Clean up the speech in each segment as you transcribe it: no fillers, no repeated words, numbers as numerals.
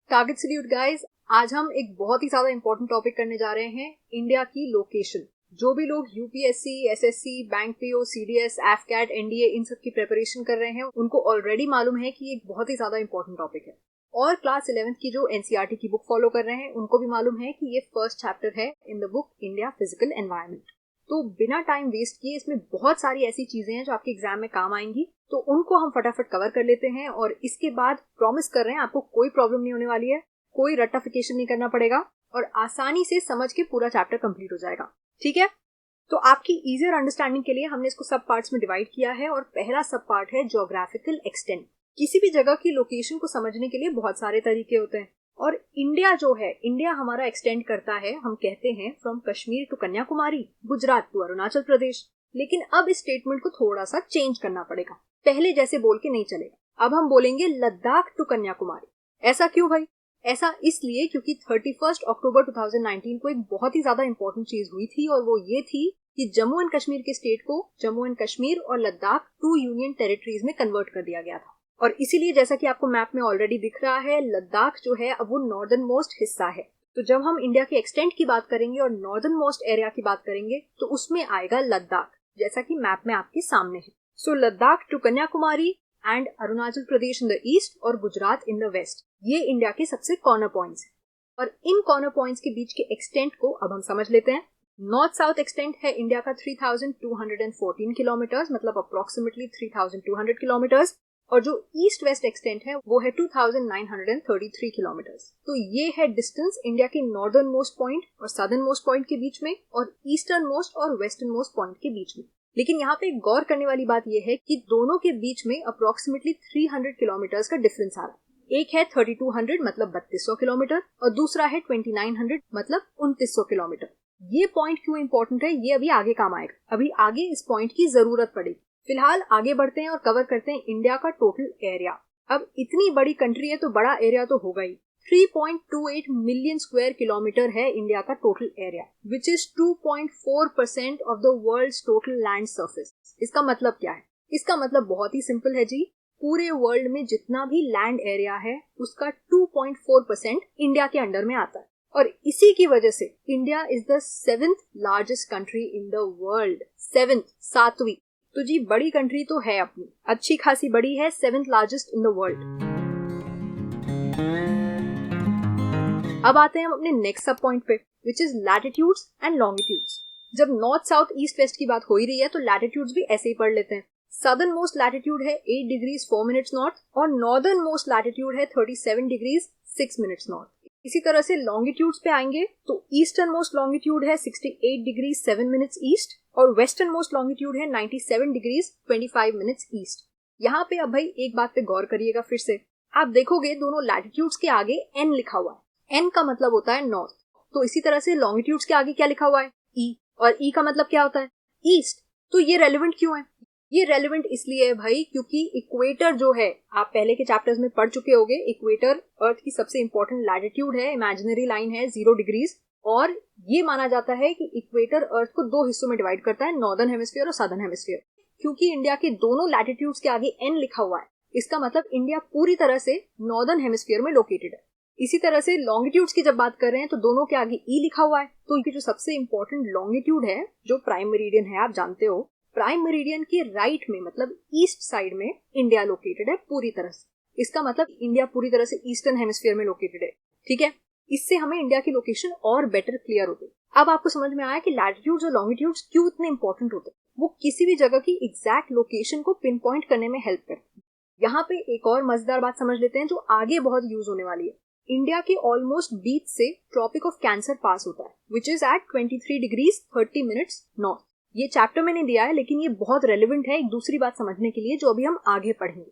Target salute guys, आज हम एक बहुत ही ज्यादा इंपॉर्टेंट टॉपिक करने जा रहे हैं, इंडिया की लोकेशन। जो भी लोग UPSC, SSC, bank PO, CDS, AFCAT, NDA in सब की प्रिपरेशन कर रहे हैं उनको ऑलरेडी मालूम है कि ये एक बहुत ही ज्यादा इंपॉर्टेंट टॉपिक है। और क्लास 11th की जो एनसीईआरटी की बुक फॉलो कर रहे हैं उनको भी मालूम है कि ये फर्स्ट चैप्टर है in the book India physical environment. तो बिना टाइम वेस्ट किए इसमें बहुत सारी ऐसी चीजें हैं जो आपके एग्जाम में काम आएंगी, तो उनको हम फटाफट कवर कर लेते हैं। और इसके बाद प्रॉमिस कर रहे हैं आपको कोई प्रॉब्लम नहीं होने वाली है, कोई रट्टाफिकेशन नहीं करना पड़ेगा और आसानी से समझ के पूरा चैप्टर कंप्लीट हो जाएगा। ठीक है, तो आपकी इजियर अंडरस्टैंडिंग के लिए हमने इसको सब पार्ट्स में डिवाइड किया है और पहला सब पार्ट है ज्योग्राफिकल एक्सटेंट। किसी भी जगह की लोकेशन को समझने के लिए बहुत सारे तरीके होते हैं और इंडिया जो है, इंडिया हमारा एक्सटेंड करता है, हम कहते हैं from Kashmir to Kanyakumari, Gujarat to Arunachal Pradesh. लेकिन अब इस स्टेटमेंट को थोड़ा सा चेंज करना पड़ेगा, पहले जैसे बोल के नहीं चलेगा। अब हम बोलेंगे लद्दाख टू कन्याकुमारी। ऐसा क्यों भाई? ऐसा इसलिए क्योंकि 31 अक्टूबर 2019 को एक बहुत ही ज्यादा इंपॉर्टेंट चीज हुई थी और वो ये थी कि जम्मू एंड कश्मीर के स्टेट को जम्मू एंड कश्मीर और लद्दाख 2 यूनियन टेरिटरीज में कन्वर्ट कर दिया गया था। और इसीलिए जैसा कि आपको मैप में ऑलरेडी दिख रहा है, लद्दाख जो है अब वो नॉर्दर्न मोस्ट हिस्सा है। तो जब हम इंडिया के एक्सटेंट की बात करेंगे और नॉर्दर्न मोस्ट एरिया की बात करेंगे तो उसमें आएगा लद्दाख, जैसा कि मैप में आपके सामने है। So Ladakh to Kanyakumari and Arunachal Pradesh in the east और गुजरात इन द वेस्ट, ये इंडिया के सबसे कॉर्नर पॉइंट्स हैं। और इन कॉर्नर पॉइंट्स के बीच के एक्सटेंट को अब हम समझ लेते हैं। नॉर्थ साउथ एक्सटेंट है इंडिया का 3214 किलोमीटर्स, मतलब अप्रोक्सीमेटली 3200 किलोमीटर्स। और जो ईस्ट वेस्ट एक्सटेंट है वो है 2933 किलोमीटर्स। तो ये है डिस्टेंस इंडिया के नॉर्दर्न मोस्ट पॉइंट और सदर्न मोस्ट पॉइंट के बीच में और ईस्टर्न मोस्ट और वेस्टर्न मोस्ट पॉइंट के बीच में। लेकिन यहाँ पे गौर करने वाली बात यह है कि दोनों के बीच में अप्रोक्सीमेटली 300 किलोमीटर्स का डिफरेंस आ रहा है। एक है 3200 मतलब 3200 किलोमीटर और दूसरा है 2900 मतलब 2900 किलोमीटर। ये पॉइंट क्यों इंपॉर्टेंट है ये अभी आगे काम आएगा, अभी आगे इस पॉइंट की जरूरत पड़ेगी। फिलहाल आगे बढ़ते हैं और कवर करते हैं इंडिया का टोटल एरिया। अब इतनी बड़ी कंट्री है तो बड़ा एरिया तो होगा ही। 3.28 मिलियन स्क्वायर किलोमीटर है इंडिया का total area, which is 2.4% of the world's total land surface. इसका मतलब क्या है? इसका मतलब बहुत ही सिंपल है जी, पूरे वर्ल्ड में जितना भी लैंड एरिया है उसका 2.4% इंडिया के अंडर में आता है। और इसी की वजह से India is the 7th largest country in the world. 7वीं। तो जी बड़ी कंट्री तो है अपनी, अच्छी खासी बड़ी है, 7th largest in the world. अब आते हैं हम अपने नेक्स्ट सब पॉइंट पे, which is latitudes and longitudes. जब नॉर्थ साउथ ईस्ट वेस्ट की बात हो ही रही है तो लैटिट्यूड्स भी ऐसे ही पढ़ लेते हैं। सदर्न मोस्ट लैटिट्यूड है 8 डिग्रीज 4 मिनट्स नॉर्थ और नॉर्दर्न मोस्ट लैटिट्यूड है 37 डिग्रीज 6 मिनट्स नॉर्थ। इसी तरह से लॉन्गिट्यूड्स पे आएंगे तो ईस्टर्न मोस्ट लॉन्गिट्यूड है 68 डिग्रीज 7 मिनट्स ईस्ट और वेस्टर्न मोस्ट लॉन्गिट्यूड है 97 डिग्रीज 25 मिनट्स ईस्ट। यहाँ पे अब भाई एक बात पे गौर करिएगा, फिर से आप देखोगे दोनों लैटिट्यूड्स के आगे एन लिखा हुआ है। एन का मतलब होता है नॉर्थ। तो इसी तरह से लॉन्गिट्यूड्स के आगे क्या लिखा हुआ है? ई। और ई का मतलब क्या होता है? ईस्ट। तो ये रेलेवेंट क्यों है? ये रेलेवेंट इसलिए है भाई क्योंकि इक्वेटर जो है, आप पहले के चैप्टर्स में पढ़ चुके होंगे, इक्वेटर अर्थ की सबसे इंपॉर्टेंट लैटिट्यूड है, इमेजिनरी लाइन है 0 डिग्रीज। और ये माना जाता है कि इक्वेटर अर्थ को 2 हिस्सों में डिवाइड करता है, नॉर्दर्न हेमिस्फीयर और सदर्न हेमिस्फीयर। क्योंकि इंडिया के दोनों लैटिट्यूड्स के आगे एन लिखा हुआ है, इसका मतलब इंडिया पूरी तरह से नॉर्दर्न हेमिस्फीयर में लोकेटेड है। इसी तरह से लॉन्गिट्यूड्स की जब बात कर रहे हैं तो दोनों के आगे ई लिखा हुआ है। तो ये जो सबसे इंपॉर्टेंट लॉन्गिट्यूड है, जो प्राइम मेरिडियन है, आप जानते हो, प्राइम मेरिडियन के राइट में मतलब ईस्ट साइड में इंडिया लोकेटेड है पूरी तरह से। इसका मतलब इंडिया पूरी तरह से ईस्टर्न हेमिस्फीयर में लोकेटेड है। ठीक है, इससे हमें इंडिया की लोकेशन और बेटर क्लियर होती है। अब आपको समझ में आया कि लैटिट्यूड्स और लॉन्गिट्यूड्स क्यों इतने इंपॉर्टेंट होते हैं। वो किसी भी जगह की एग्जैक्ट लोकेशन को पिन पॉइंट करने में हेल्प करते हैं। यहाँ पे एक और मजेदार बात समझ लेते हैं जो आगे बहुत यूज होने वाली है। इंडिया के ऑलमोस्ट बीच से ट्रॉपिक ऑफ कैंसर पास होता है, which is at 23 degrees 30 minutes north. ये चैप्टर मैंने दिया है लेकिन ये बहुत रेलेवेंट है एक दूसरी बात समझने के लिए जो अभी हम आगे पढ़ेंगे।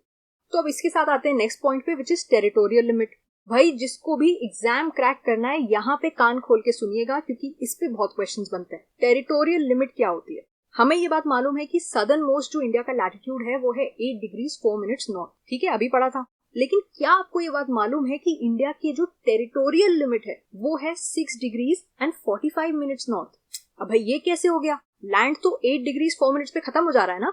तो अब इसके साथ आते हैं नेक्स्ट पॉइंट पे, विच इज टेरिटोरियल लिमिट। भाई जिसको भी एग्जाम क्रैक करना है यहाँ पे कान खोल के सुनिएगा क्योंकि इस पे बहुत क्वेश्चंस बनते हैं। टेरिटोरियल लिमिट क्या होती है? हमें ये बात मालूम है कि सदर्न मोस्ट जो इंडिया का लैटिट्यूड है वो है 8 डिग्रीज 4 मिनट्स नॉर्थ। ठीक है, अभी पढ़ा था। लेकिन क्या आपको ये बात मालूम है कि इंडिया की जो टेरिटोरियल लिमिट है वो है 6 डिग्रीज एंड 45 मिनट्स नॉर्थ। अब भाई ये कैसे हो गया? लैंड तो 8 डिग्रीज 4 मिनट्स पे खत्म हो जा रहा है ना।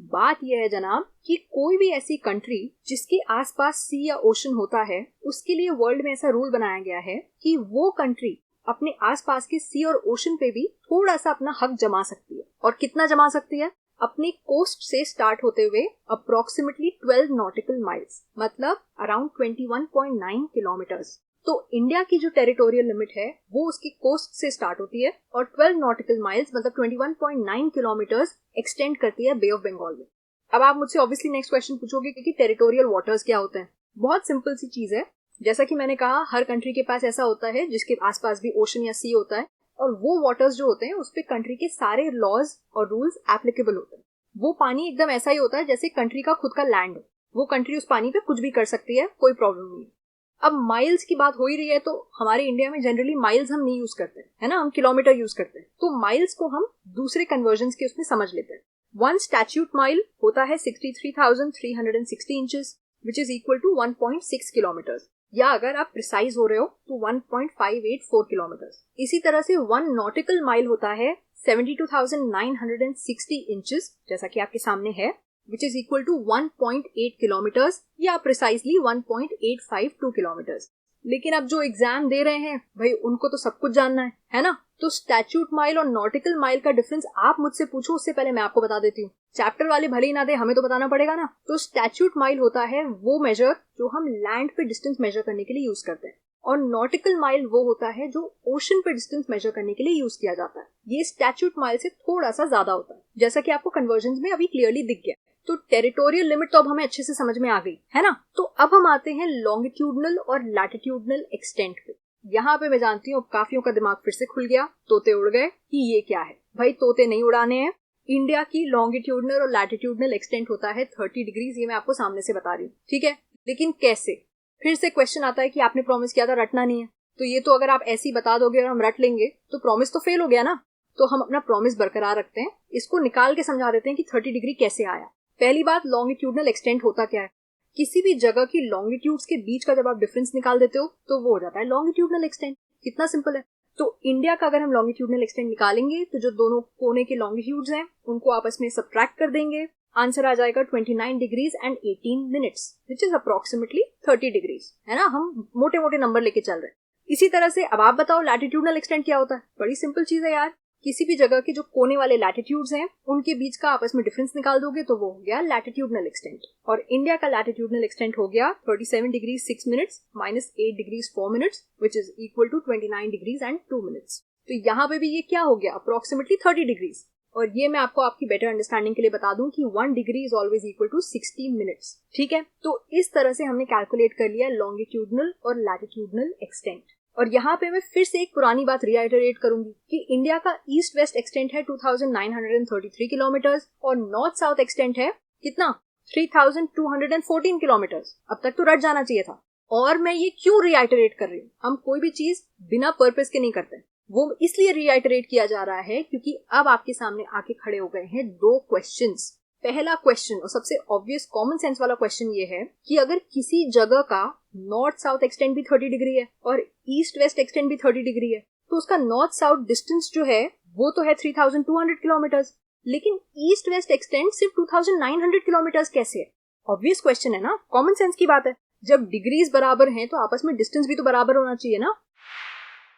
बात यह है जनाब कि कोई भी ऐसी कंट्री जिसके आसपास सी या ओशन होता है, उसके लिए वर्ल्ड में ऐसा रूल बनाया गया है कि वो कंट्री अपने आसपास के सी और ओशन पे भी थोड़ा सा अपना हक जमा सकती है। और कितना जमा सकती है? अपने कोस्ट से स्टार्ट होते हुए अप्रोक्सीमेटली 12 नॉटिकल माइल्स, मतलब अराउंड 21.9 किलोमीटर्स। तो इंडिया की जो टेरिटोरियल लिमिट है वो उसकी कोस्ट से स्टार्ट होती है और 12 नॉटिकल माइल्स मतलब 21.9 किलोमीटर्स एक्सटेंड करती है बे ऑफ बंगाल में। अब आप मुझसे ऑब्वियसली नेक्स्ट क्वेश्चन पूछोगे कि टेरिटोरियल वाटर्स क्या होते हैं। बहुत सिंपल सी चीज है, जैसा कि मैंने कहा हर कंट्री के पास ऐसा होता है जिसके आसपास भी ओशन या सी होता है, और वो वाटर्स जो होते हैं उस पे कंट्री के सारे लॉज और रूल्स एप्लीकेबल होते हैं। वो पानी एकदम ऐसा ही होता है जैसे कंट्री का खुद का लैंड हो, वो कंट्री उस पानी पे कुछ भी कर सकती है, कोई प्रॉब्लम नहीं है। अब माइल्स की बात हो ही रही है तो हमारे इंडिया में जनरली माइल्स हम नहीं यूज करते है ना, हम किलोमीटर यूज करते हैं। तो माइल्स को हम दूसरे कन्वर्जन के उसमें समझ लेते हैं। 1 स्टैट्यूट माइल होता है 63,360 inches which is equal to 1.6 kilometres, या अगर आप प्रिसाइज हो रहे हो तो 1.584 किलोमीटर्स। इसी तरह से 1 नॉटिकल माइल होता है 72,960 इंचेस, जैसा कि आपके सामने है, which is equal to 1.8 kilometers या precisely 1.852 kilometers। लेकिन अब जो एग्जाम दे रहे हैं भाई उनको तो सब कुछ जानना है ना? तो स्टैट्यूट माइल और नॉटिकल माइल का डिफरेंस आप मुझसे पूछो उससे पहले मैं आपको बता देती हूँ। चैप्टर वाले भले ही ना दे, हमें तो बताना पड़ेगा ना। तो स्टैट्यूट माइल होता है वो मेजर जो हम लैंड पे डिस्टेंस मेजर करने के लिए यूज करते हैं, और नॉटिकल माइल वो होता है जो ओशन पे डिस्टेंस मेजर करने के लिए यूज किया जाता है। ये स्टैट्यूट माइल से थोड़ा सा ज्यादा होता है, जैसा कि आपको कन्वर्जन में अभी क्लियरली दिख गया। तो टेरिटोरियल लिमिट तो अब हमें अच्छे से समझ में आ गई है ना। तो अब हम आते हैं लॉन्गिट्यूडनल और लैटिट्यूडनल एक्सटेंट पे। यहाँ पे मैं जानती हूँ अब काफियों का दिमाग फिर से खुल गया, तोते उड़ गए कि ये क्या है। भाई तोते नहीं उड़ाने हैं। इंडिया की लॉन्गिट्यूडनल और लैटिट्यूडनल एक्सटेंट होता है 30 डिग्रीज, ये मैं आपको सामने से बता रही हूँ, ठीक है। लेकिन कैसे? फिर से क्वेश्चन आता है कि आपने प्रॉमिस किया था, रटना नहीं है। तो ये तो अगर आप ऐसे ही बता दोगे और हम रट लेंगे तो प्रॉमिस तो फेल हो गया ना। तो हम अपना प्रॉमिस बरकरार रखते हैं, इसको निकाल के समझा देते हैं कि 30 डिग्री कैसे आया। पहली बात, लॉन्गिट्यूडनल एक्सटेंट होता क्या है? किसी भी जगह की लॉन्गिट्यूड्स के बीच का जब आप डिफरेंस निकाल देते हो तो वो हो जाता है लॉन्गिट्यूडनल एक्सटेंट। कितना सिंपल है। तो इंडिया का अगर हम लॉन्गिट्यूडनल एक्सटेंट निकालेंगे तो जो दोनों कोने के लॉन्गिट्यूड्स हैं उनको आपस में सब्ट्रैक्ट कर देंगे, आंसर आ जाएगा 29 degrees and 18 minutes which is approximately 30 degrees, है ना। हम मोटे मोटे नंबर लेके चल रहे हैं। इसी तरह से अब आप बताओ लैटिट्यूडनल एक्सटेंट क्या होता है? बड़ी सिंपल चीज है यार, किसी भी जगह के जो कोने वाले लैटिट्यूड्स हैं उनके बीच का आपस में डिफरेंस निकाल दोगे तो वो हो गया लैटिट्यूडनल एक्सटेंट। और इंडिया का लैटिट्यूडनल एक्सटेंट हो गया 37 degrees 6 minutes minus 8 degrees 4 minutes which is equal to 29 degrees and 2 minutes. तो यहाँ पे भी ये क्या हो गया? Approximately 30 degrees. और ये मैं आपको आपकी बेटर अंडरस्टैंडिंग के लिए बता दूं कि 1 degree is always equal to 60 minutes, ठीक है। तो इस तरह से हमने कैलकुलेट कर लिया लॉन्गिट्यूडनल और लैटिट्यूडनल एक्सटेंट। और यहाँ पे मैं फिर से एक पुरानी बात रिआइटरेट करूंगी कि इंडिया का ईस्ट वेस्ट एक्सटेंट है 2933 किलोमीटर्स और नॉर्थ साउथ एक्सटेंट है कितना? 3214 किलोमीटर्स। अब तक तो रट जाना चाहिए था। और मैं ये क्यों रिआइटरेट कर रही हूँ? हम कोई भी चीज बिना पर्पस के नहीं करते, वो इसलिए रिआइटरेट किया जा रहा है क्योंकि अब आपके सामने आके खड़े हो गए हैं 2 क्वेश्चंस। पहला क्वेश्चन और सबसे ऑब्वियस कॉमन सेंस वाला क्वेश्चन ये है कि अगर किसी जगह का नॉर्थ साउथ एक्सटेंट भी 30 डिग्री है और ईस्ट वेस्ट एक्सटेंट भी 30 डिग्री है तो उसका नॉर्थ साउथ डिस्टेंस जो है वो तो है 3200 किलोमीटर्स, लेकिन ईस्ट वेस्ट एक्सटेंट सिर्फ 2900 किलोमीटर्स कैसे है? ऑब्वियस क्वेश्चन है ना, कॉमन सेंस की बात है। जब डिग्रीज बराबर हैं तो आपस में डिस्टेंस भी तो बराबर होना चाहिए ना।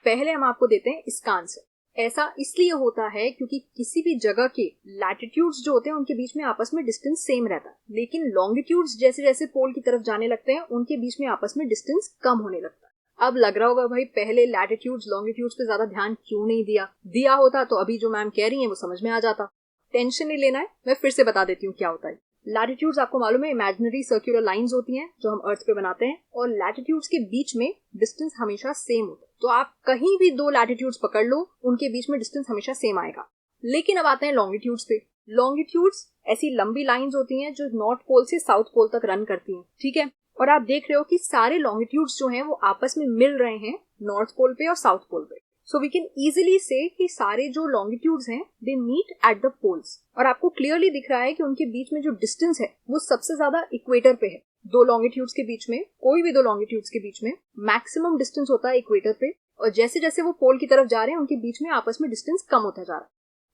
पहले हम आपको देते हैं इसका आंसर। ऐसा इसलिए होता है क्योंकि किसी भी जगह के लैटिट्यूड्स जो होते हैं उनके बीच में आपस में डिस्टेंस सेम रहता है, लेकिन लॉन्गिट्यूड्स जैसे जैसे पोल की तरफ जाने लगते हैं उनके बीच में आपस में डिस्टेंस कम होने लगता है। अब लग रहा होगा भाई पहले लैटिट्यूड्स लॉन्गिट्यूड्स पे ज्यादा ध्यान क्यों नहीं दिया होता तो अभी जो मैम कह रही है वो समझ में आ जाता। टेंशन नहीं लेना है, मैं फिर से बता देती हूँ क्या होता है। लैटिट्यूड्स आपको मालूम है इमेजिनरी सर्कुलर लाइंस होती हैं जो हम अर्थ पे बनाते हैं, और लैटिट्यूड्स के बीच में डिस्टेंस हमेशा सेम होता है। तो आप कहीं भी 2 लैटिट्यूड्स पकड़ लो, उनके बीच में डिस्टेंस हमेशा सेम आएगा। लेकिन अब आते हैं लॉन्गिट्यूड्स पे। लॉन्गिट्यूड्स ऐसी लंबी लाइंस होती हैं जो नॉर्थ पोल से साउथ पोल तक रन करती हैं, ठीक है। और आप देख रहे हो कि सारे लॉन्गिट्यूड्स जो हैं वो आपस में मिल रहे हैं नॉर्थ पोल पे और साउथ पोल पे। सो वी कैन इजीली से कि सारे जो लॉन्गिट्यूड्स हैं they meet at the poles. और आपको क्लियरली दिख रहा है कि उनके बीच में जो डिस्टेंस है वो सबसे ज्यादा इक्वेटर पे है। 2 लॉन्गिट्यूड्स के बीच में, कोई भी 2 लॉन्गिट्यूड्स के बीच में मैक्सिमम डिस्टेंस होता है इक्वेटर पे, और जैसे जैसे वो पोल की तरफ जा रहे हैं उनके बीच में आपस में डिस्टेंस कम होता जा रहा है।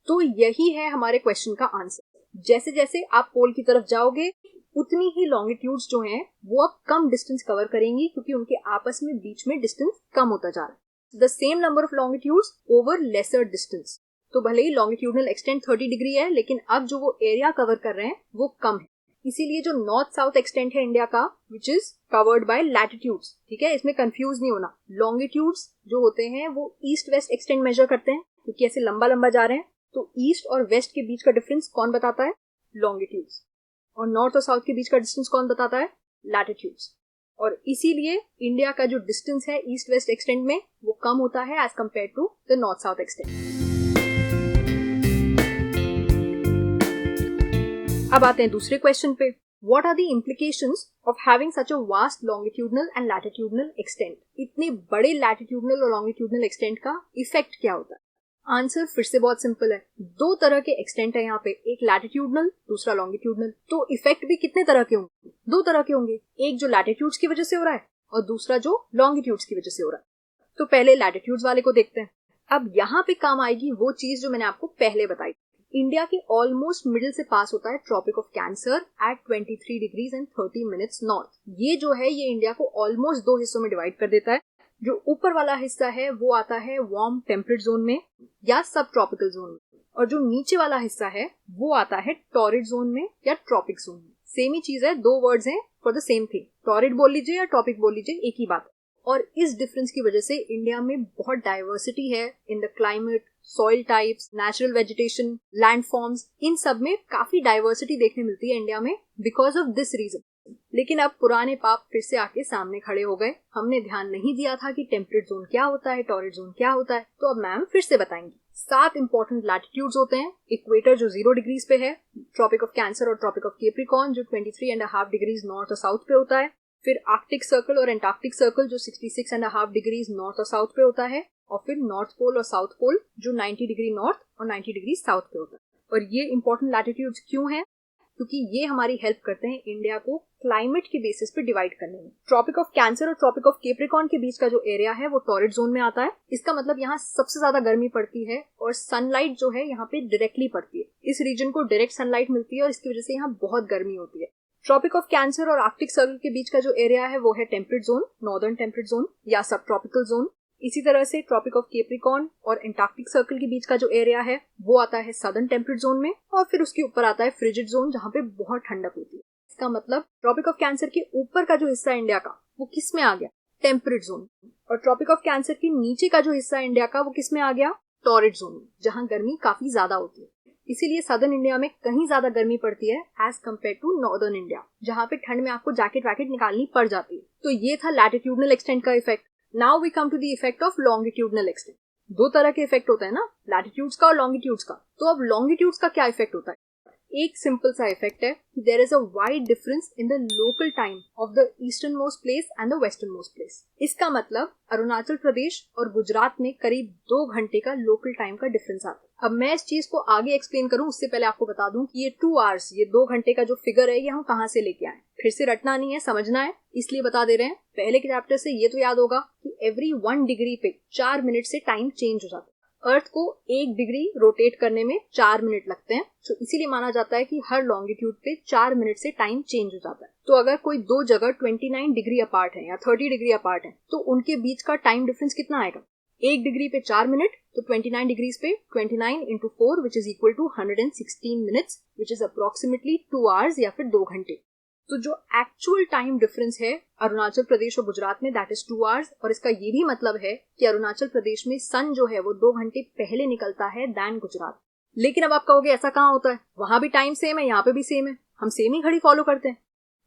तो यही है हमारे क्वेश्चन का आंसर। जैसे जैसे आप पोल की तरफ जाओगे उतनी ही लॉन्गिट्यूड्स जो हैं वो अब कम डिस्टेंस कवर करेंगी, क्योंकि उनके आपस में बीच में डिस्टेंस कम होता जा रहा है। The same number of longitudes over lesser distance. तो भले ही लॉन्गिट्यूडनल एक्सटेंट 30 डिग्री है, लेकिन अब जो वो एरिया कवर कर रहे हैं वो कम है। इसीलिए जो नॉर्थ साउथ एक्सटेंट है इंडिया का, which is covered by latitudes, ठीक है, इसमें कंफ्यूज नहीं होना। लॉन्गिट्यूड्स जो होते हैं वो ईस्ट वेस्ट एक्सटेंट मेजर करते हैं, क्योंकि ऐसे लंबा लंबा जा रहे हैं। तो ईस्ट और वेस्ट के बीच का डिफरेंस कौन बताता है? लॉन्गिट्यूड्स। और नॉर्थ और साउथ के बीच का डिस्टेंस कौन बताता है? लैटिट्यूड्स। और इसीलिए इंडिया का जो डिस्टेंस है ईस्ट वेस्ट एक्सटेंट में वो कम होता है as compare to the north south extent. अब आते हैं दूसरे क्वेश्चन पे। What are the implications of having such a vast longitudinal and latitudinal extent? इतने बड़े latitudinal और longitudinal extent का इफेक्ट क्या होता है? आंसर फिर से बहुत सिंपल है। दो तरह के एक्सटेंट है यहाँ पे, एक लैटिट्यूडनल, दूसरा लॉन्गिट्यूडनल। तो इफेक्ट भी कितने तरह के होंगे? दो तरह के होंगे, एक जो लैटिट्यूड्स की वजह से हो रहा है और दूसरा जो लॉन्गिट्यूड्स की वजह से हो रहा है। तो पहले लैटिट्यूड्स वाले को देखते हैं। अब यहाँ पे काम आएगी वो चीज जो मैंने आपको पहले बताई। इंडिया के ऑलमोस्ट मिडिल से पास होता है tropic of Cancer at 23 degrees and 30 minutes north. ये जो है ये इंडिया को ऑलमोस्ट दो हिस्सों में डिवाइड कर देता है। जो ऊपर वाला हिस्सा है वो आता है वार्म टेम्परेट जोन में या सब ट्रॉपिकल जोन में, और जो नीचे वाला हिस्सा है वो आता है टॉरिड जोन में या ट्रॉपिक जोन में। सेम ही चीज है, दो वर्ड्स हैं for the same thing. Torrid बोल लीजिए या टॉपिक बोल लीजिए, एक ही बात है। और इस डिफरेंस की वजह से इंडिया में बहुत डाइवर्सिटी है in the climate, soil types, natural vegetation, land forms, इन सब में काफी डाइवर्सिटी देखने मिलती है इंडिया में बिकॉज ऑफ दिस रीजन। लेकिन अब पुराने पाप फिर से आके सामने खड़े हो गए। हमने ध्यान नहीं दिया था कि टेम्परेट जोन क्या होता है, टॉरिड जोन क्या होता है, तो अब मैम फिर से बताएंगी। 7 इंपॉर्टेंट लैटिट्यूड्स होते हैं। इक्वेटर जो 0 डिग्रीज पे है, ट्रॉपिक ऑफ कैंसर और ट्रॉपिक ऑफ कैप्रिकॉर्न जो 23.5 डिग्रीज नॉर्थ और साउथ पे होता है। फिर आर्कटिक सर्कल और एंटार्क्टिक सर्कल जो 66.5 डिग्रीज नॉर्थ और साउथ पे होता है। और फिर नॉर्थ पोल और साउथ पोल जो 90 डिग्री नॉर्थ और 90 डिग्री साउथ पे होता है। और ये इंपॉर्टेंट लैटिट्यूड्स क्यों हैं? क्योंकि ये हमारी हेल्प करते हैं इंडिया को क्लाइमेट के बेसिस पे डिवाइड करने में। ट्रॉपिक ऑफ कैंसर और ट्रॉपिक ऑफ कैप्रिकॉर्न के बीच का जो एरिया है वो टॉरिड जोन में आता है। इसका मतलब यहाँ सबसे ज्यादा गर्मी पड़ती है और सनलाइट जो है यहाँ पे डायरेक्टली पड़ती है। इस रीजन को डायरेक्ट सनलाइट मिलती है और इसकी वजह से यहाँ बहुत गर्मी होती है। ट्रॉपिक ऑफ कैंसर और आर्कटिक सर्कल के बीच का जो एरिया है वो है temperate zone, northern temperate zone या सब ट्रॉपिकल जोन। इसी तरह से ट्रॉपिक ऑफ कैप्रिकॉर्न और एंटार्क्टिक सर्कल के बीच का जो एरिया है वो आता है सदर्न टेम्परेट जोन में। और फिर उसके ऊपर आता है फ्रिजिड जोन जहाँ पे बहुत ठंडक होती है। इसका मतलब ट्रॉपिक ऑफ कैंसर के ऊपर का जो हिस्सा है इंडिया का वो किस में आ गया? Temperate zone. और ट्रॉपिक ऑफ कैंसर के नीचे का जो हिस्सा है इंडिया का वो किस में आ गया? टॉरिड जोन में, जहाँ गर्मी काफी ज्यादा होती है। इसीलिए सदर्न इंडिया में कहीं ज्यादा गर्मी पड़ती है as compare to northern India, जहाँ पे ठंड में आपको जैकेट वैकेट निकालनी पड़ जाती है। तो ये था लैटिट्यूडनल एक्सटेंट का effect. Now we come to the effect of longitudinal extent. दो तरह के इफेक्ट होते हैं ना, लैटिट्यूड्स का और लॉन्गिट्यूड्स का। तो अब लॉन्गिट्यूड्स का क्या इफेक्ट होता है? एक सिंपल सा इफेक्ट है कि there is a wide difference in the local time of the eastern most place and the western most place. इसका मतलब अरुणाचल प्रदेश और गुजरात में करीब 2 घंटे का लोकल टाइम का डिफरेंस आता है। अब मैं इस चीज को आगे एक्सप्लेन करूं उससे पहले आपको बता दूं कि ये 2 आवर्स, ये 2 घंटे का जो फिगर है ये हम कहाँ से लेके आए। फिर से रटना नहीं है, समझना है, इसलिए बता दे रहे हैं। पहले के चैप्टर से ये तो याद होगा कि एवरी 1 डिग्री पे 4 मिनट से टाइम चेंज हो जाता है। अर्थ को 1 डिग्री रोटेट करने में 4 मिनट लगते हैं। तो इसीलिए माना जाता है कि हर लॉन्गिट्यूड पे 4 मिनट से टाइम चेंज हो जाता है। तो अगर कोई दो जगह 29 डिग्री अपार्ट है या 30 डिग्री अपार्ट है तो उनके बीच का टाइम डिफरेंस कितना आएगा? 1 डिग्री पे 4 मिनट, तो 29 डिग्रीज पे 29 into 4 which is equal to 116 minutes which is approximately 2 hours या फिर 2 घंटे। तो जो एक्चुअल टाइम डिफरेंस है अरुणाचल प्रदेश और गुजरात में दैट इज 2 आवर्स। और इसका ये भी मतलब है कि अरुणाचल प्रदेश में सन जो है वो 2 घंटे पहले निकलता है दैन गुजरात। लेकिन अब आप कहोगे ऐसा कहाँ होता है? वहां भी टाइम सेम है, यहाँ पे भी सेम है, हम सेम ही घड़ी फॉलो करते हैं।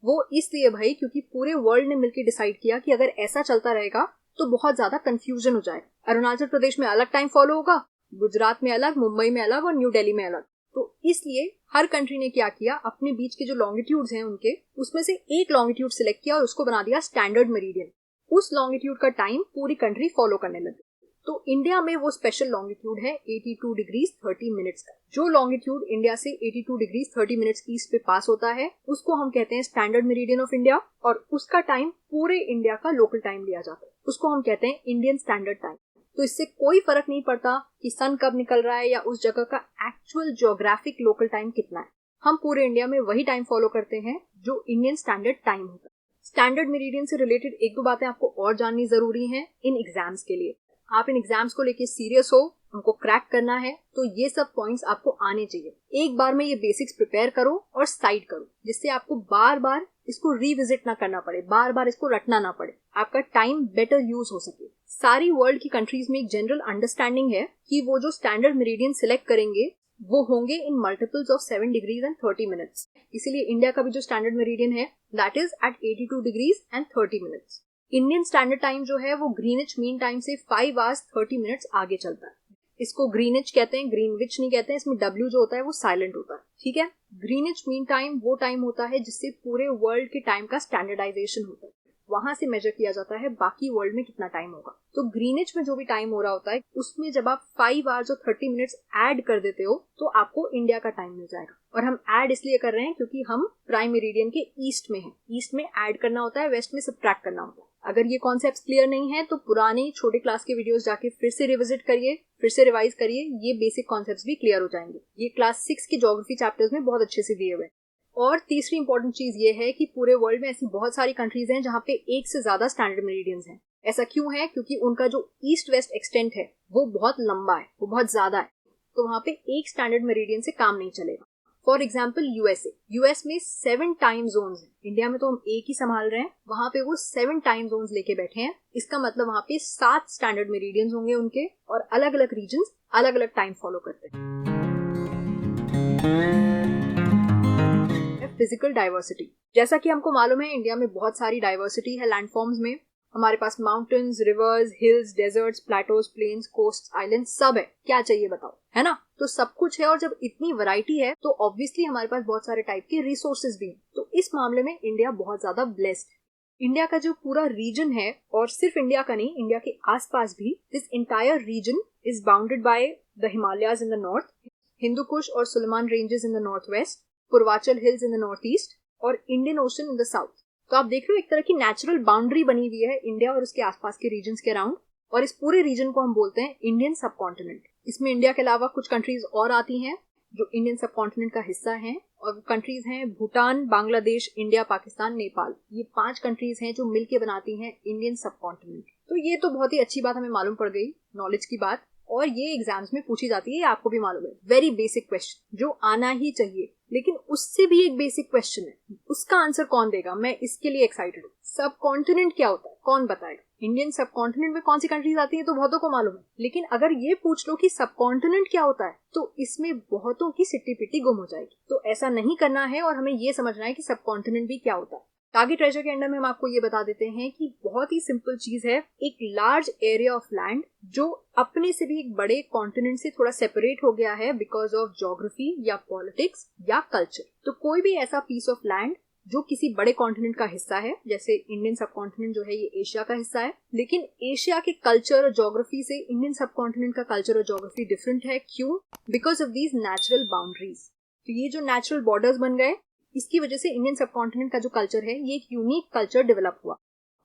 वो इसलिए भाई क्योंकि पूरे वर्ल्ड ने मिलकर डिसाइड किया कि अगर ऐसा चलता रहेगा तो बहुत ज्यादा कंफ्यूजन हो जाएगा। अरुणाचल प्रदेश में अलग टाइम फॉलो होगा, गुजरात में अलग, मुंबई में अलग और न्यू दिल्ली में अलग। तो इसलिए हर कंट्री ने क्या किया, अपने बीच के जो लॉन्गिट्यूड्स हैं उनके उसमें से एक लॉन्गिट्यूड सिलेक्ट किया और उसको बना दिया स्टैंडर्ड मेरिडियन। उस लॉन्गिट्यूड का टाइम पूरी कंट्री फॉलो करने लगी। तो इंडिया में वो स्पेशल लॉन्गिट्यूड है 82 डिग्रीज 30 मिनट्स का। जो लॉन्गिट्यूड इंडिया से 82 डिग्रीज 30 मिनट्स ईस्ट पे पास होता है उसको हम कहते हैं स्टैंडर्ड मेरिडियन ऑफ इंडिया। और उसका टाइम पूरे इंडिया का लोकल टाइम लिया जाता है, उसको हम कहते हैं इंडियन स्टैंडर्ड टाइम। तो इससे कोई फर्क नहीं पड़ता कि सन कब निकल रहा है या उस जगह का एक्चुअल ज्योग्राफिक लोकल टाइम कितना है। हम पूरे इंडिया में वही टाइम फॉलो करते हैं जो इंडियन स्टैंडर्ड टाइम होता है। स्टैंडर्ड मेरिडियन से रिलेटेड एक दो बातें आपको और जाननी जरूरी हैं इन एग्जाम्स के लिए। आप इन एग्जाम्स को लेके सीरियस हो, उनको क्रैक करना है, तो ये सब पॉइंट्स आपको आने चाहिए। एक बार में ये बेसिक्स प्रिपेयर करो और साइड करो, जिससे आपको बार बार इसको रिविजिट ना करना पड़े, बार बार इसको रटना ना पड़े, आपका टाइम बेटर यूज हो सके। सारी वर्ल्ड की कंट्रीज में एक जनरल अंडरस्टैंडिंग है कि वो जो स्टैंडर्ड मेरिडियन सिलेक्ट करेंगे वो होंगे in multiples of 7 degrees and 30 minutes. इसीलिए इंडिया का भी जो स्टैंडर्ड मेरिडियन है that is at 82 degrees and 30 minutes. Indian standard time जो है वो ग्रीनिच मीन टाइम से 5 आवर्स 30 मिनट्स आगे चलता है। इसको ग्रीनिच कहते हैं, ग्रीनविच नहीं कहते हैं। इसमें W जो होता है वो साइलेंट होता है, ठीक है। ग्रीनिच मीन टाइम वो टाइम होता है जिससे पूरे वर्ल्ड के टाइम का स्टैंडर्डाइजेशन होता है, वहां से मेजर किया जाता है बाकी वर्ल्ड में कितना टाइम होगा। तो ग्रीनिच में जो भी टाइम हो रहा होता है उसमें जब आप 5 आवर्स और 30 मिनट्स ऐड कर देते हो तो आपको इंडिया का टाइम मिल जाएगा। और हम ऐड इसलिए कर रहे हैं क्योंकि हम प्राइम मेरिडियन के ईस्ट में हैं। ईस्ट में ऐड करना होता है, वेस्ट में सबट्रैक्ट करना होता है। अगर ये कॉन्सेप्ट्स क्लियर नहीं है तो पुराने छोटे क्लास के वीडियोस जाके फिर से रिविजिट करिए, फिर से रिवाइज करिए, ये बेसिक कॉन्सेप्ट्स भी क्लियर हो जाएंगे। ये क्लास 6 के ज्योग्राफी चैप्टर्स में बहुत अच्छे से दिए हुए हैं। और तीसरी इंपॉर्टेंट चीज ये है कि पूरे वर्ल्ड में ऐसी बहुत सारी कंट्रीज हैं जहां पे एक से ज्यादा स्टैंडर्ड मेरिडियंस हैं। ऐसा क्यों है? क्योंकि उनका जो ईस्ट वेस्ट एक्सटेंट है वो बहुत लंबा है, वो बहुत ज्यादा है, तो वहां पे एक स्टैंडर्ड मेरिडियन से काम नहीं चलेगा। फॉर एग्जाम्पल यूएस में 7 टाइम जोन्स हैं। इंडिया में तो हम एक ही संभाल रहे हैं, वहां पे वो 7 टाइम जोन्स लेके बैठे हैं। इसका मतलब वहां पे 7 स्टैंडर्ड मेरिडियंस होंगे उनके, और अलग अलग रीजन्स अलग अलग टाइम फॉलो करते हैं। फिजिकल डाइवर्सिटी, जैसा कि हमको मालूम है इंडिया में बहुत सारी डाइवर्सिटी है लैंडफॉर्म्स में। हमारे पास mountains, rivers, hills, deserts, plateaus, plains, coast, islands सब है। क्या चाहिए बताओ, है ना? तो सब कुछ है, और जब इतनी वैरायटी है तो ऑब्वियसली हमारे पास बहुत सारे टाइप के रिसोर्सेज भी हैं। तो इस मामले में इंडिया बहुत ज्यादा ब्लेस्ड है। इंडिया का जो पूरा रीजन है, और सिर्फ इंडिया का नहीं, इंडिया के आसपास भी, this entire region is bounded by the Himalayas in the north, Hindu Kush और Sulaiman ranges in the north west, Purvanchal hills in the north east और Indian Ocean in the south. तो आप देख रहे हो एक तरह की नेचुरल बाउंड्री बनी हुई है इंडिया और उसके आसपास के रीजन्स के अराउंड, और इस पूरे रीजन को हम बोलते हैं इंडियन सब कॉन्टिनेंट। इसमें इंडिया के अलावा कुछ कंट्रीज और आती हैं जो इंडियन सब कॉन्टिनेंट का हिस्सा हैं, और कंट्रीज हैं भूटान, बांग्लादेश, इंडिया, पाकिस्तान, नेपाल। ये 5 कंट्रीज हैं जो मिलके बनाती हैं इंडियन सब कॉन्टिनेंट। तो ये तो बहुत ही अच्छी बात हमें मालूम पड़ गई, नॉलेज की बात, और ये एग्जाम्स में पूछी जाती है, आपको भी मालूम है। वेरी बेसिक क्वेश्चन जो आना ही चाहिए, लेकिन उससे भी एक बेसिक क्वेश्चन है, उसका आंसर कौन देगा? मैं इसके लिए एक्साइटेड हूँ। सब कॉन्टिनेंट क्या होता है, कौन बताएगा? इंडियन सब कॉन्टिनेंट में कौन सी कंट्रीज आती हैं तो बहुतों को मालूम है, लेकिन अगर ये पूछ लो कि सब कॉन्टिनेंट क्या होता है तो इसमें बहुतों की सिट्टी पिट्टी गुम हो जाएगी। तो ऐसा नहीं करना है, और हमें ये समझना है कि सब कॉन्टिनेंट भी क्या होता है। टारगेट ट्रेजर के अंडर में हम आपको ये बता देते हैं कि बहुत ही सिंपल चीज है, एक लार्ज एरिया ऑफ लैंड जो अपने से भी एक बड़े कॉन्टिनेंट से थोड़ा सेपरेट हो गया है बिकॉज ऑफ ज्योग्राफी या पॉलिटिक्स या कल्चर। तो कोई भी ऐसा पीस ऑफ लैंड जो किसी बड़े कॉन्टिनेंट का हिस्सा है, जैसे इंडियन सब कॉन्टिनेंट जो है ये एशिया का हिस्सा है, लेकिन एशिया के कल्चर और ज्योग्राफी से इंडियन सब कॉन्टिनेंट का कल्चर और ज्योग्राफी डिफरेंट है। क्यों? Because of these natural boundaries. तो ये जो नेचुरल बॉर्डर्स बन गए, इसकी वजह से इंडियन सब कॉन्टिनेंट का जो कल्चर है ये एक यूनिक कल्चर डेवलप हुआ।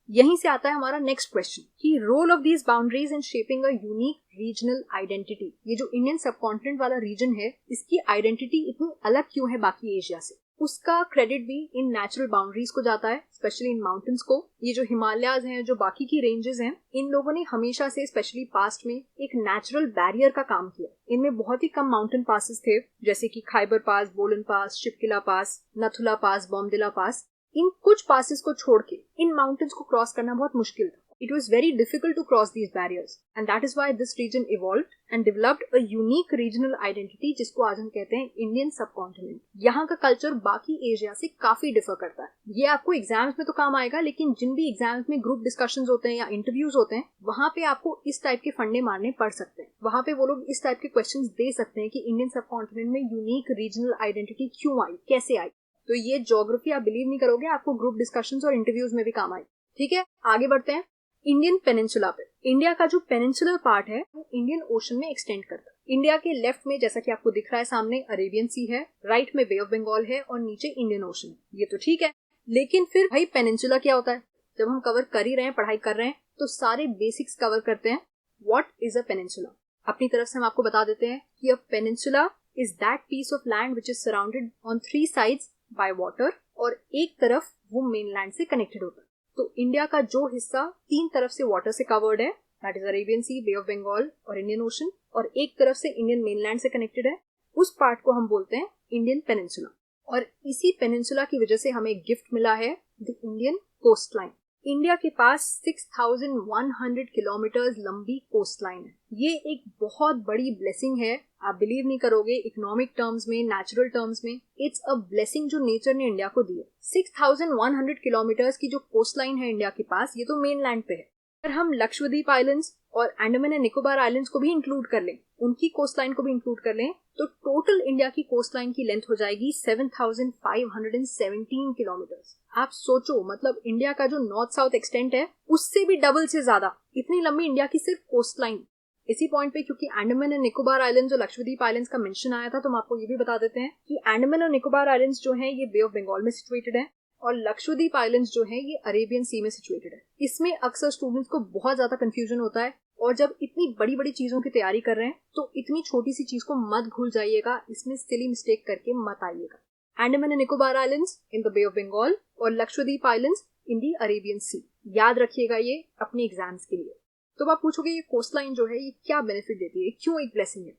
यहीं से आता है हमारा नेक्स्ट क्वेश्चन कि role of these boundaries in shaping a unique regional identity. ये जो इंडियन सब कॉन्टिनेंट वाला रीजन है, इसकी आइडेंटिटी इतनी अलग क्यों है बाकी एशिया से? उसका क्रेडिट भी इन नेचुरल बाउंड्रीज को जाता है, स्पेशली इन माउंटेन्स को। ये जो हिमालयाज हैं, जो बाकी की रेंजेस हैं, इन लोगों ने हमेशा से, स्पेशली पास्ट में, एक नेचुरल बैरियर का काम किया। इनमें बहुत ही कम माउंटेन पासेस थे, जैसे कि खाइबर पास, बोलन पास, शिपकिला पास, नथुला पास, बॉम्दिला पास। इन कुछ पासेस को छोड़ के इन माउंटेन्स को क्रॉस करना बहुत मुश्किल था। It was very difficult to cross these barriers, and that is why this region evolved and developed a unique regional identity, जिसको आज हम कहते हैं इंडियन सबकॉन्टिनेंट। यहाँ का कल्चर बाकी एशिया से काफी डिफर करता है। ये आपको एग्जाम्स में तो काम आएगा, लेकिन जिन भी एग्जाम्स में ग्रुप डिस्कशंस होते हैं या इंटरव्यूज होते हैं, वहाँ पे आपको इस टाइप के फंडे मारने पड़ सकते हैं। वहाँ पे वो लोग इस टाइप के क्वेश्चंस दे सकते हैं कि इंडियन सबकॉन्टिनेंट में यूनिक रीजनल आइडेंटिटी क्यों आई, कैसे आई। तो ये ज्योग्राफी आप बिलीव नहीं करोगे, आपको ग्रुप डिस्कशंस और इंटरव्यूज में भी काम आई। ठीक है, आगे बढ़ते हैं। इंडियन पेनिनसुला पे, इंडिया का जो पेनिनसुलर पार्ट है वो इंडियन ओशन में एक्सटेंड करता है। इंडिया के लेफ्ट में, जैसा कि आपको दिख रहा है सामने, अरेबियन सी है, राइट में बे ऑफ बंगाल है, और नीचे इंडियन ओशन है। ये तो ठीक है, लेकिन फिर भाई पेनिनसुला क्या होता है? जब हम कवर कर ही रहे हैं, पढ़ाई कर रहे हैं, तो सारे बेसिक्स कवर करते हैं। What is a peninsula? अपनी तरफ से हम आपको बता देते हैं कि अ peninsula is that piece of land which is surrounded on 3 sides by water और एक तरफ वो मेनलैंड से कनेक्टेड होता है। तो इंडिया का जो हिस्सा 3 तरफ से वाटर से कवर्ड है, that is Arabian Sea, Bay of Bengal और इंडियन ओशन, और एक तरफ से इंडियन मेनलैंड से कनेक्टेड है, उस पार्ट को हम बोलते हैं इंडियन पेनिनसुला। और इसी पेनिनसुला की वजह से हमें गिफ्ट मिला है the Indian coast line. India के पास 6100 किलोमीटर लंबी कोस्ट लाइन है। ये एक बहुत बड़ी ब्लेसिंग है, आप बिलीव नहीं करोगे, इकोनॉमिक टर्म्स में, नेचुरल टर्म्स में, इट्स अ ब्लेसिंग जो नेचर ने इंडिया को दी है। 6100 किलोमीटर की जो कोस्ट लाइन है इंडिया के पास, ये तो मेन लैंड पे है। अगर हम लक्षद्वीप आइलैंड्स और अंडमान एंड निकोबार आइलैंड्स को भी इंक्लूड कर लें, उनकी कोस्ट लाइन को भी इंक्लूड कर लें, तो टोटल इंडिया की कोस्ट लाइन की लेंथ हो जाएगी 7517 किलोमीटर। आप सोचो, मतलब इंडिया का जो नॉर्थ साउथ एक्सटेंट है उससे भी डबल से ज्यादा इतनी लंबी इंडिया की सिर्फ कोस्ट लाइन। इसी पॉइंट पे क्योंकि अंडमान एंड निकोबार आइलैंड्स और लक्षद्वीप आइलैंड्स का मेंशन आया था, तो हम आपको ये भी बता देते हैं कि अंडमान और निकोबार आइलैंड्स जो हैं ये बे ऑफ बंगाल में सिचुएटेड है और लक्षद्वीप आइलैंड्स जो हैं ये अरेबियन सी में सिचुएटेड है। इसमें अक्सर स्टूडेंट्स को बहुत ज्यादा कंफ्यूजन होता है, और जब इतनी बड़ी बड़ी चीजों की तैयारी कर रहे हैं तो इतनी छोटी सी चीज को मत भूल जाइएगा, इसमें सिली मिस्टेक करके मत आइएगा। Andaman and Nicobar islands in the Bay of Bengal और Lakshadweep islands in the Arabian Sea. याद रखिएगा ये अपने एग्जाम्स के लिए। तो आप पूछोगे ये कोस्ट लाइन जो है ये क्या बेनिफिट देती है, क्यों एक ब्लेसिंग है?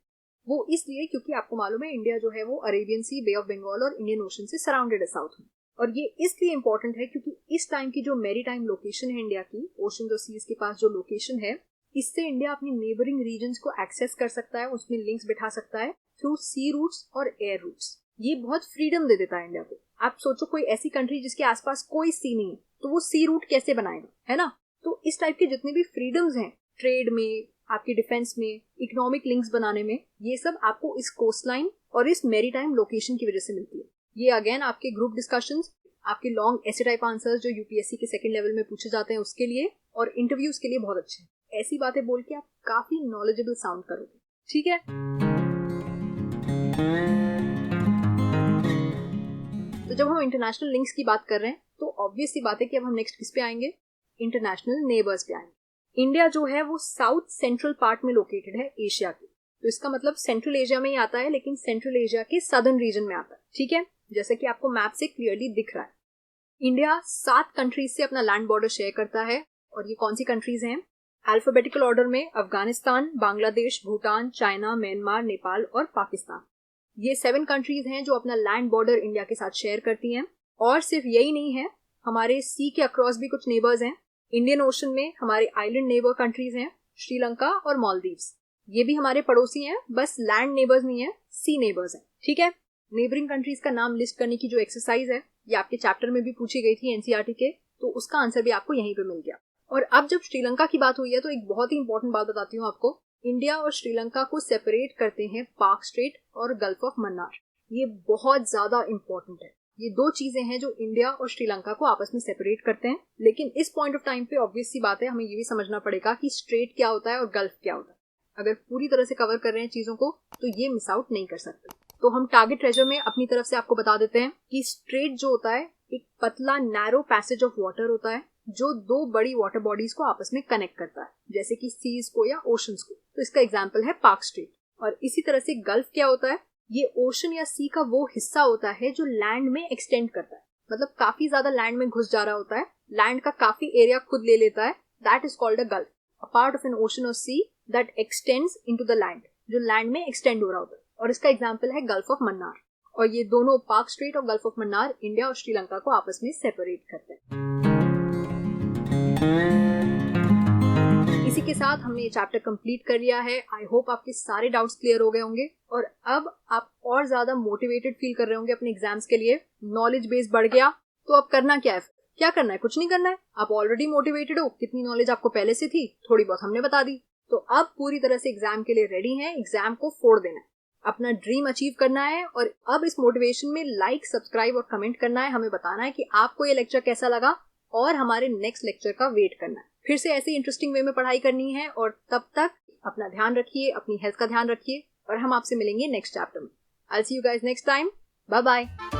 वो इसलिए क्योंकि आपको मालूम है इंडिया जो है वो Arabian Sea, Bay of Bengal और इंडियन ओशन से सराउंडेड है साउथ में। और ये इसलिए इंपॉर्टेंट है क्योंकि इस टाइम की जो मैरी टाइम लोकेशन है इंडिया की, ओशन और सीज के पास जो लोकेशन है, इससे इंडिया अपनी नेबरिंग रीजन्स को एक्सेस कर सकता है, उसमें लिंक्स बिठा सकता है थ्रू सी रूट्स और एयर रूट्स। ये बहुत फ्रीडम दे देता है इंडिया को। आप सोचो कोई ऐसी कंट्री जिसके आसपास कोई सी नहीं है, तो वो सी रूट कैसे बनाएगा, है ना? तो इस टाइप के जितने भी फ्रीडम्स हैं ट्रेड में, आपके डिफेंस में, इकोनॉमिक लिंक्स बनाने में, ये सब आपको इस कोस्ट लाइन और इस मैरी टाइम लोकेशन की वजह से मिलती है। ये अगेन आपके ग्रुप डिस्कशंस, आपके लॉन्ग ऐसे टाइप आंसर्स जो यूपीएससी के सेकंड लेवल में पूछे जाते हैं उसके लिए, और इंटरव्यूज के लिए बहुत अच्छे हैं। ऐसी बातें बोल के आप काफी नॉलेजेबल साउंड करोगे, ठीक है? तो जब हम इंटरनेशनल लिंक्स की बात कर रहे हैं तो ऑब्वियस सी बात है कि अब हम नेक्स्ट किस पे आएंगे? इंटरनेशनल नेबर्स पे आएंगे। इंडिया जो है वो साउथ सेंट्रल पार्ट में लोकेटेड है एशिया की, तो इसका मतलब सेंट्रल एशिया में ही आता है, लेकिन सेंट्रल एशिया के सदर्न रीजन में आता है, ठीक है? जैसे कि आपको मैप से क्लियरली दिख रहा है। इंडिया 7 कंट्रीज से अपना लैंड बॉर्डर शेयर करता है, और ये कौन सी कंट्रीज हैं? अल्फाबेटिकल ऑर्डर में अफगानिस्तान, बांग्लादेश, भूटान, चाइना, म्यांमार, नेपाल और पाकिस्तान। ये 7 कंट्रीज हैं जो अपना लैंड बॉर्डर इंडिया के साथ शेयर करती हैं। और सिर्फ यही नहीं है, हमारे सी के अक्रॉस भी कुछ नेबर्स हैं। इंडियन ओशन में हमारे आइलैंड नेबर कंट्रीज हैं श्रीलंका और मालदीव्स। ये भी हमारे पड़ोसी हैं, बस लैंड नेबर्स नहीं है, सी नेबर्स हैं, ठीक है? नेबरिंग कंट्रीज का नाम लिस्ट करने की जो एक्सरसाइज है ये आपके चैप्टर में भी पूछी गई थी एनसीईआरटी के, तो उसका आंसर भी आपको यहीं पे मिल गया। और अब जब श्रीलंका की बात हुई है तो एक बहुत ही इंपॉर्टेंट बात बताती हूँ आपको। इंडिया और श्रीलंका को सेपरेट करते हैं पाक स्ट्रेट और गल्फ ऑफ मन्नार। ये बहुत ज्यादा इंपॉर्टेंट है। ये 2 चीजें हैं जो इंडिया और श्रीलंका को आपस में सेपरेट करते हैं। लेकिन इस पॉइंट ऑफ टाइम पे ऑब्वियस सी बात है, हमें ये भी समझना पड़ेगा कि स्ट्रेट क्या होता है और गल्फ क्या होता है। अगर पूरी तरह से कवर कर रहे हैं चीजों को तो ये मिस आउट नहीं कर सकते। तो हम टारगेट ट्रेजर में अपनी तरफ से आपको बता देते हैं कि स्ट्रेट जो होता है एक पतला नैरो पैसेज ऑफ वाटर होता है जो 2 बड़ी वाटर बॉडीज को आपस में कनेक्ट करता है, जैसे कि सीज को या ओशंस को। तो इसका एग्जांपल है पाक स्ट्रेट। और इसी तरह से गल्फ क्या होता है? ये ओशन या सी का वो हिस्सा होता है जो लैंड में एक्सटेंड करता है, मतलब काफी ज्यादा लैंड में घुस जा रहा होता है, लैंड का काफी एरिया खुद ले लेता है। That is called a gulf, a part of an ocean और sea that extends into the land, जो लैंड में एक्सटेंड हो रहा होता है। और इसका एग्जांपल है गल्फ ऑफ मन्नार। और ये दोनों पाक स्ट्रेट और गल्फ ऑफ मन्नार इंडिया और श्रीलंका को आपस में सेपरेट करते हैं। इसी के साथ हमने ये चैप्टर कंप्लीट कर लिया है। आई होप आपके सारे डाउट्स क्लियर हो गए होंगे और अब आप और ज्यादा मोटिवेटेड फील कर रहे होंगे अपने एग्जाम्स के लिए। नॉलेज बेस बढ़ गया, तो अब करना क्या है? क्या करना है? कुछ नहीं करना है। आप ऑलरेडी मोटिवेटेड हो, कितनी नॉलेज आपको पहले से थी, थोड़ी बहुत हमने बता दी, तो अब पूरी तरह से एग्जाम के लिए रेडी हैं। एग्जाम को फोड़ देना है, अपना ड्रीम अचीव करना है। और अब इस मोटिवेशन में लाइक, सब्सक्राइब और कमेंट करना है। हमें बताना है कि आपको ये लेक्चर कैसा लगा और हमारे नेक्स्ट लेक्चर का वेट करना है। फिर से ऐसे इंटरेस्टिंग वे में पढ़ाई करनी है। और तब तक अपना ध्यान रखिए, अपनी हेल्थ का ध्यान रखिए और हम आपसे मिलेंगे नेक्स्ट चैप्टर में। I will see you guys next time. Bye bye.